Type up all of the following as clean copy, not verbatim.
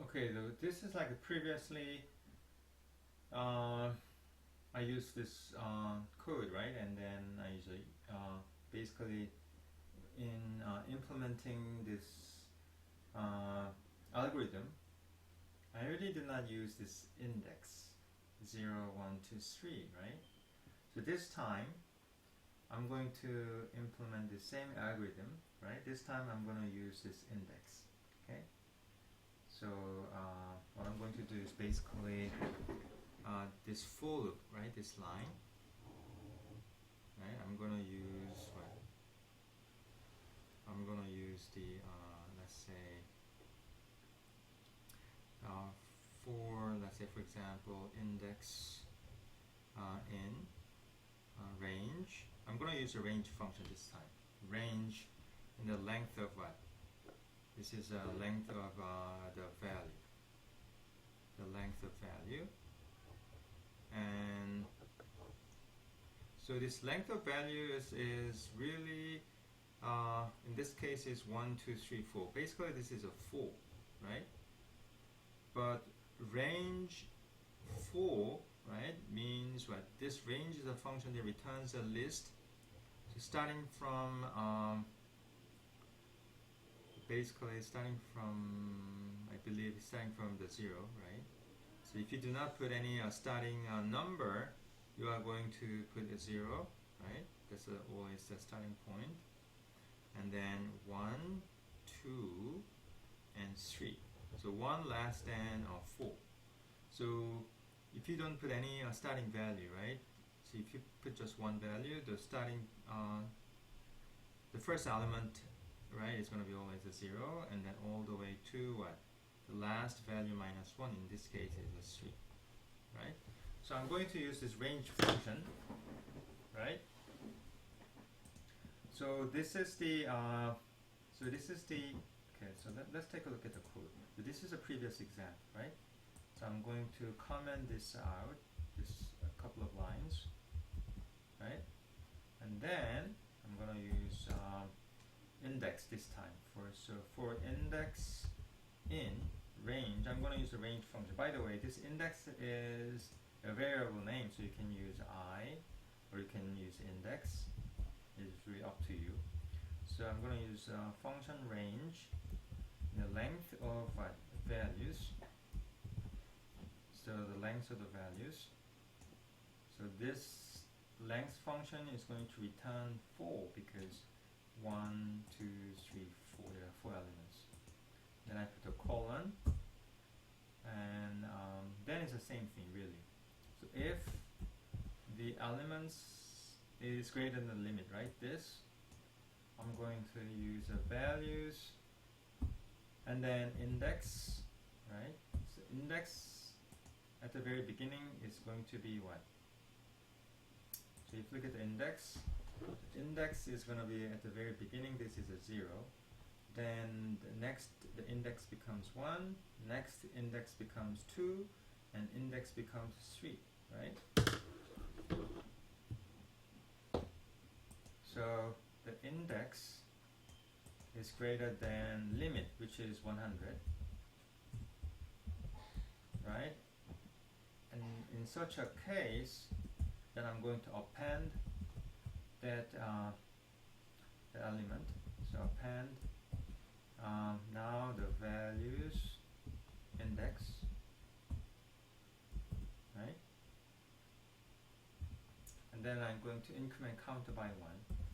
Okay, this is like previously I use this code, right? And then I usually basically in implementing this algorithm, I really do not use this index 0, 1, 2, 3, right? So this time I'm going to implement the same algorithm, right? This time I'm going to use this index, okay? So what I'm going to do is basically this for loop, right? This line, right? I'm going to use what? I'm going to use the let's say for example index in range. I'm going to use a range function this time. Range in the length of what? This is a length of the value. The length of value. And so this length of value is really in this case is 1, 2, 3, 4. Basically this is a 4, right? But range 4, right, means what? This range is a function that returns a list. So starting from basically starting from, I believe starting from the 0, right? So if you do not put any starting number, you are going to put a 0, right? That's always the starting point. And then 1, 2, and 3. So 1 less than 4. So if you don't put any starting value, right? So if you put just one value, the starting, the first element, right, is going to be always a 0, and then all the way to what? The last value minus 1, in this case is a 3, right? So I'm going to use this range function, right? So this is the, okay, so let's take a look at the code. So this is a previous example, right? So I'm going to comment this out, this a couple of lines, right? And then I'm going to use index this time. For index in range, I'm going to use the range function. By the way, this index is a variable name, so you can use I or you can use index. It's really up to you. So I'm going to use function range, the length of values. So the length of the values. So this length function is going to return 4 because 1, 2, 3, 4. There are 4 elements. Then I put a colon, and then it's the same thing really. So if the elements is greater than the limit, right? This, I'm going to use the values, and then index, right? So index at the very beginning is going to be what? So if you look at the index is going to be at the very beginning. This is a 0. Then the index becomes 1. Next index becomes 2, and index becomes 3, right? So the index is greater than limit, which is 100, right? And in such a case, then I'm going to append that the element. So append now the values index, right? And then I'm going to increment counter by 1.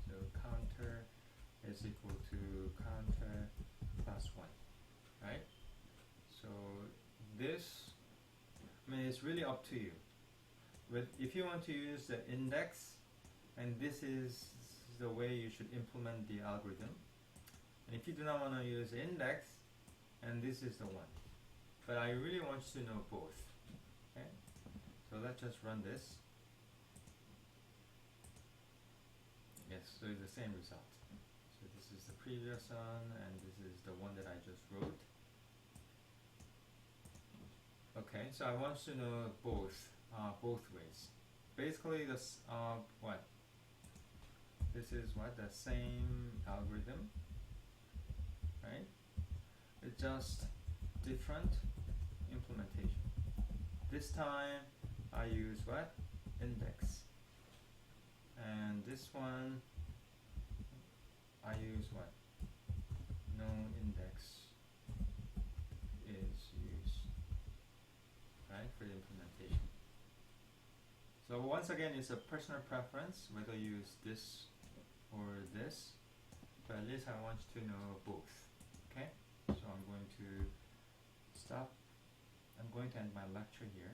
So counter is equal to counter plus 1, right? So this, I mean, it's really up to you. But if you want to use the index, and this is the way you should implement the algorithm. And if you do not want to use the index, and this is the one. But I really want you to know both. Okay? So let's just run this. Yes, so it's the same result. So this is the previous one, and this is the one that I just wrote. Okay, so I want you to know both ways. Basically, this what? This is what? The same algorithm, right? It's just different implementation. This time I use what? Index. And this one I use what? No index is used, right, for the implementation. So once again, it's a personal preference whether you use this or this, but at least I want you to know both. Okay, so I'm going to stop. I'm going to end my lecture here.